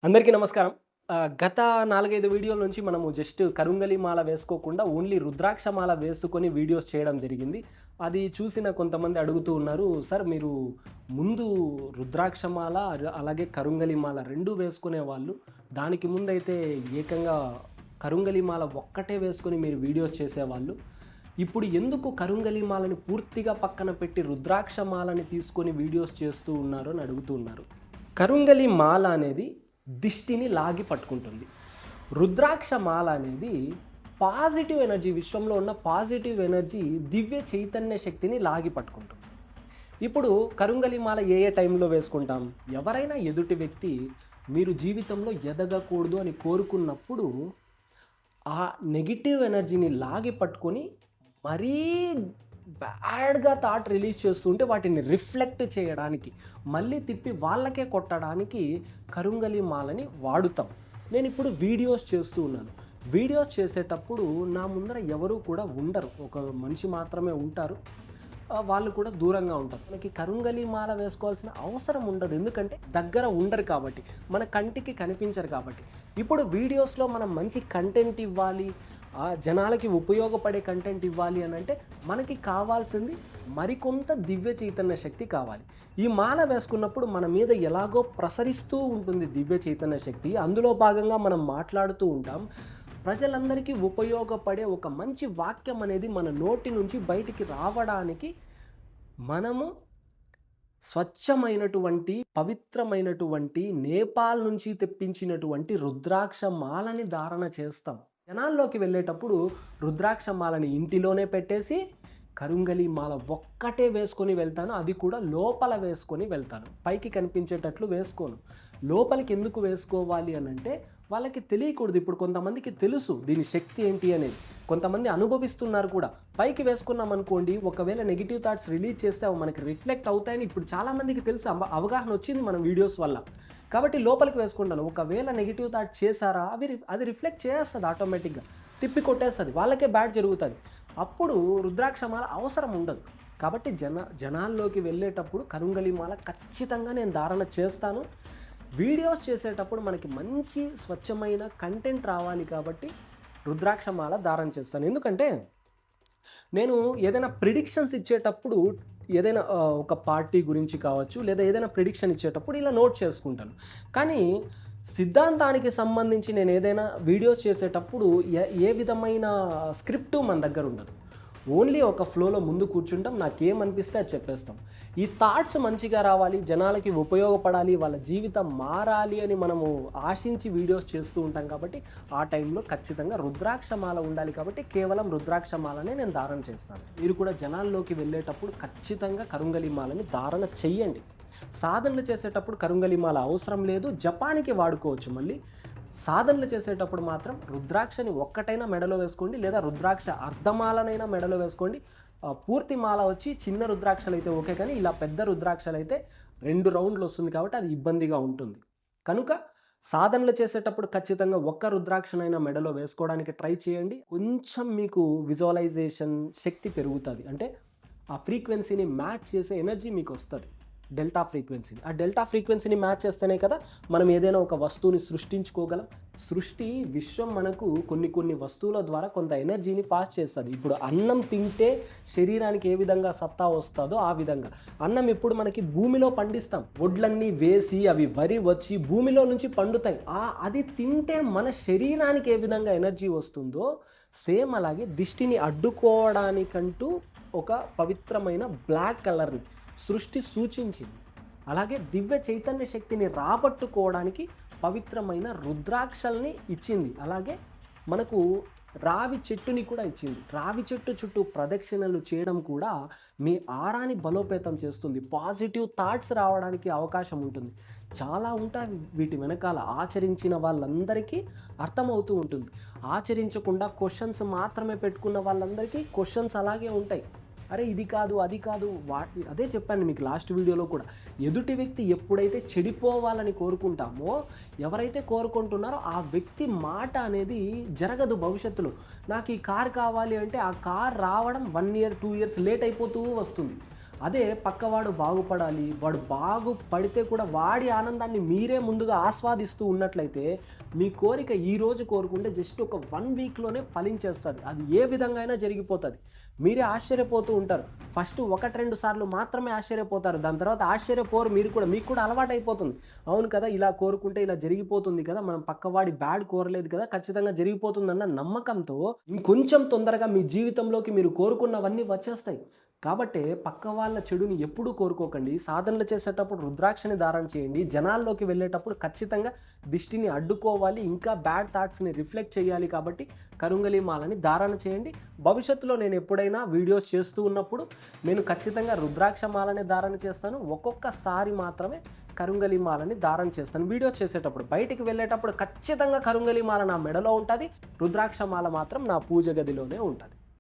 అందరికీ నమస్కారం. గత 4, 5 వీడియోల నుంచి మనము జస్ట్ కరుంగలి మాల వేసుకోకుండా ఓన్లీ రుద్రాక్ష మాల వేసుకొని వీడియోస్ చేయడం జరిగింది. అది చూసిన కొంతమంది అడుగుతూ ఉన్నారు, "సార్ మీరు ముందు రుద్రాక్ష మాల అలాగే కరుంగలి మాల 2 వేసుకునేవాళ్ళు. దానికి ముందైతే ఏకంగా కరుంగలి మాల ఒక్కటే వేసుకొని మీరు వీడియోస్ చేసేవాళ్ళు. ఇప్పుడు ఎందుకు కరుంగలి మాలని పూర్తిగా పక్కన పెట్టి రుద్రాక్ష మాలని తీసుకొని వీడియోస్ చేస్తూ ఉన్నారు?" అని అడుగుతూ ఉన్నారు. కరుంగలి మాల అనేది దిష్టిని లాగి పట్టుకుంటుంది. రుద్రాక్ష మాల అనేది పాజిటివ్ ఎనర్జీ, విశ్వంలో ఉన్న పాజిటివ్ ఎనర్జీ, దివ్య చైతన్య శక్తిని లాగి పట్టుకుంటుంది. ఇప్పుడు కరుంగలి మాల ఏ ఏ టైంలో వేసుకుంటాం? ఎవరైనా ఎదుటి వ్యక్తి మీరు జీవితంలో ఎదగకూడదు అని కోరుకున్నప్పుడు ఆ నెగిటివ్ ఎనర్జీని లాగి పట్టుకొని మరీ బ్యాడ్‌గా థాట్ రిలీజ్ చేస్తుంటే వాటిని రిఫ్లెక్ట్ చేయడానికి, మళ్ళీ తిప్పి వాళ్ళకే కొట్టడానికి కరుంగలి మాలని వాడుతాం. నేనిప్పుడు వీడియోస్ చేస్తూ ఉన్నాను. వీడియోస్ చేసేటప్పుడు నా ముందర ఎవరు కూడా ఉండరు. ఒక మనిషి మాత్రమే ఉంటారు. వాళ్ళు కూడా దూరంగా ఉంటారు. మనకి కరుంగలి మాల వేసుకోవాల్సిన అవసరం ఉండదు. ఎందుకంటే దగ్గర ఉండరు కాబట్టి, మన కంటికి కనిపించరు కాబట్టి. ఇప్పుడు వీడియోస్‌లో మనం మంచి కంటెంట్ ఇవ్వాలి, జనాలకి ఉపయోగపడే కంటెంట్ ఇవ్వాలి అని అంటే మనకి కావాల్సింది మరికొంత దివ్య చైతన్య శక్తి కావాలి. ఈ మాల వేసుకున్నప్పుడు మన మీద ఎలాగో ప్రసరిస్తూ ఉంటుంది దివ్య చైతన్య శక్తి. అందులో భాగంగా మనం మాట్లాడుతూ ఉంటాం. ప్రజలందరికీ ఉపయోగపడే ఒక మంచి వాక్యం అనేది మన నోటి నుంచి బయటికి రావడానికి మనము స్వచ్ఛమైనటువంటి, పవిత్రమైనటువంటి, నేపాల్ నుంచి తెప్పించినటువంటి రుద్రాక్ష మాలని ధారణ చేస్తాం. జనాల్లోకి వెళ్ళేటప్పుడు రుద్రాక్ష మాలని ఇంటిలోనే పెట్టేసి కరుంగలి మాల ఒక్కటే వేసుకొని వెళ్తాను. అది కూడా లోపల వేసుకొని వెళ్తాను. పైకి కనిపించేటట్లు వేసుకోను. లోపలికి ఎందుకు వేసుకోవాలి అనంటే వాళ్ళకి తెలియకూడదు. ఇప్పుడు కొంతమందికి తెలుసు దీని శక్తి ఏంటి అనేది. కొంతమంది అనుభవిస్తున్నారు కూడా. పైకి వేసుకున్నాం అనుకోండి, ఒకవేళ నెగిటివ్ థాట్స్ రిలీజ్ చేస్తే అవి మనకి రిఫ్లెక్ట్ అవుతాయని ఇప్పుడు చాలామందికి తెలుసు. అవగాహన వచ్చింది మన వీడియోస్ వల్ల. కాబట్టి లోపలికి వేసుకుంటాను. ఒకవేళ నెగిటివ్ థాట్ చేశారా అది రిఫ్లెక్ట్ చేస్తుంది, ఆటోమేటిక్గా తిప్పి కొట్టేస్తుంది, వాళ్ళకే బ్యాడ్ జరుగుతుంది. అప్పుడు రుద్రాక్ష మాల అవసరం ఉండదు. కాబట్టి జనాల్లోకి వెళ్ళేటప్పుడు కరుంగలి మాల ఖచ్చితంగా నేను ధారణ చేస్తాను. వీడియోస్ చేసేటప్పుడు మనకి మంచి స్వచ్ఛమైన కంటెంట్ రావాలి కాబట్టి రుద్రాక్ష మాల ధారణ చేస్తాను. ఎందుకంటే నేను ఏదైనా ప్రిడిక్షన్స్ ఇచ్చేటప్పుడు, ఏదైనా ఒక పార్టీ గురించి కావచ్చు, లేదా ఏదైనా ప్రిడిక్షన్ ఇచ్చేటప్పుడు ఇలా నోట్ చేసుకుంటాను. కానీ సిద్ధాంతానికి సంబంధించి నేను ఏదైనా వీడియోస్ చేసేటప్పుడు ఏ విధమైన స్క్రిప్టు మన దగ్గర ఉండదు. ఓన్లీ ఒక ఫ్లోలో ముందు కూర్చుంటాం, నాకేమనిపిస్తే అది చెప్పేస్తాం. ఈ థాట్స్ మంచిగా రావాలి, జనాలకి ఉపయోగపడాలి, వాళ్ళ జీవితం మారాలి అని మనము ఆశించి వీడియోస్ చేస్తూ ఉంటాం. కాబట్టి ఆ టైంలో ఖచ్చితంగా రుద్రాక్ష మాల ఉండాలి. కాబట్టి కేవలం రుద్రాక్ష మాలనే నేను ధారణ చేస్తాను. మీరు కూడా జనాల్లోకి వెళ్ళేటప్పుడు ఖచ్చితంగా కరుంగలి మాలని ధారణ చెయ్యండి. సాధనలు చేసేటప్పుడు కరుంగలి మాల అవసరం లేదు, జపానికి వాడుకోవచ్చు. మళ్ళీ సాధనలు చేసేటప్పుడు మాత్రం రుద్రాక్షని ఒక్కటైనా మెడలో వేసుకోండి, లేదా రుద్రాక్ష అర్ధమాలనైనా మెడలో వేసుకోండి. పూర్తి మాల వచ్చి చిన్న రుద్రాక్షలు అయితే ఓకే, కానీ ఇలా పెద్ద రుద్రాక్షలు అయితే 2 రౌండ్లు వస్తుంది కాబట్టి అది ఇబ్బందిగా ఉంటుంది. కనుక సాధనలు చేసేటప్పుడు ఖచ్చితంగా ఒక్క రుద్రాక్షనైనా మెడలో వేసుకోవడానికి ట్రై చేయండి. కొంచెం మీకు విజువలైజేషన్ శక్తి పెరుగుతుంది. అంటే ఆ ఫ్రీక్వెన్సీని మ్యాచ్ చేసే ఎనర్జీ మీకు వస్తుంది, డెల్టా ఫ్రీక్వెన్సీని. ఆ డెల్టా ఫ్రీక్వెన్సీని మ్యాచ్ చేస్తేనే కదా మనం ఏదైనా ఒక వస్తువుని సృష్టించుకోగలం. విశ్వం మనకు కొన్ని వస్తువుల ద్వారా కొంత ఎనర్జీని పాస్ చేస్తుంది. ఇప్పుడు అన్నం తింటే శరీరానికి ఏ విధంగా సత్తా వస్తుందో ఆ విధంగా అన్నం ఇప్పుడు మనకి భూమిలో పండిస్తాం. వడ్లన్నీ వేసి అవి వరి వచ్చి భూమిలో నుంచి పండుతాయి. అది తింటే మన శరీరానికి ఏ విధంగా ఎనర్జీ వస్తుందో సేమ్ అలాగే దిష్టిని అడ్డుకోవడానికంటూ ఒక పవిత్రమైన బ్లాక్ కలర్ని సృష్టి సూచించింది. అలాగే దివ్య చైతన్య శక్తిని రాబట్టుకోవడానికి పవిత్రమైన రుద్రాక్షల్ని ఇచ్చింది. అలాగే మనకు రావి చెట్టుని కూడా ఇచ్చింది. రావి చెట్టు చుట్టూ ప్రదక్షిణలు చేయడం కూడా మీ ఆరాని బలోపేతం చేస్తుంది. పాజిటివ్ థాట్స్ రావడానికి అవకాశం ఉంటుంది. చాలా ఉంటాయి వీటి వెనకాల. ఆచరించిన వాళ్ళందరికీ అర్థమవుతూ ఉంటుంది. ఆచరించకుండా క్వశ్చన్స్ మాత్రమే పెట్టుకున్న వాళ్ళందరికీ క్వశ్చన్స్ అలాగే ఉంటాయి. అరే ఇది కాదు, అది కాదు, అదే చెప్పాను మీకు లాస్ట్ వీడియోలో కూడా. ఎదుటి వ్యక్తి ఎప్పుడైతే చెడిపోవాలని కోరుకుంటామో, ఎవరైతే కోరుకుంటున్నారో ఆ వ్యక్తి మాట అనేది జరగదు భవిష్యత్తులో. నాకు ఈ కార్ కావాలి అంటే ఆ కార్ రావడం 1 year 2 years లేట్ అయిపోతూ వస్తుంది. అదే పక్కవాడు బాగుపడాలి, వాడు బాగుపడితే కూడా వాడి ఆనందాన్ని మీరే ముందుగా ఆస్వాదిస్తూ ఉన్నట్లయితే మీ కోరిక ఈరోజు కోరుకుంటే జస్ట్ ఒక 1 వీక్‌లోనే ఫలించేస్తది. అది ఏ విధంగా అయినా జరిగిపోతది. మీరే ఆశ్చర్యపోతూ ఉంటారు. ఫస్ట్ 1, 2 సార్లు మాత్రమే ఆశ్చర్యపోతారు. దాని తర్వాత ఆశ్చర్యపోరు మీరు కూడా. మీకు కూడా అలవాటైపోతుంది. అవును కదా! ఇలా కోరుకుంటే ఇలా జరిగిపోతుంది కదా! మనం పక్కవాడి బ్యాడ్ కోరలేదు కదా! ఖచ్చితంగా జరిగిపోతుందన్న నమ్మకంతో ఇంకొంచెం తొందరగా మీ జీవితంలోకి మీరు కోరుకున్నవన్నీ వచ్చేస్తాయి. కాబట్టే పక్క వాళ్ళ చెడుని ఎప్పుడూ కోరుకోకండి. సాధనలు చేసేటప్పుడు రుద్రాక్షని ధారణ చేయండి. జనాల్లోకి వెళ్ళేటప్పుడు ఖచ్చితంగా దిష్టిని అడ్డుకోవాలి. ఇంకా బ్యాడ్ థాట్స్‌ని రిఫ్లెక్ట్ చేయాలి కాబట్టి కరుంగలి మాలని ధారణ చేయండి. భవిష్యత్తులో నేను ఎప్పుడైనా వీడియోస్ చేస్తూ ఉన్నప్పుడు నేను ఖచ్చితంగా రుద్రాక్ష మాలని ధారణ చేస్తాను. ఒక్కొక్కసారి మాత్రమే కరుంగలి మాలని ధారణ చేస్తాను. వీడియోస్ చేసేటప్పుడు బయటికి వెళ్ళేటప్పుడు ఖచ్చితంగా కరుంగలి మాల నా మెడలో ఉంటది. రుద్రాక్ష మాల మాత్రం నా పూజ గదిలోనే ఉంటది.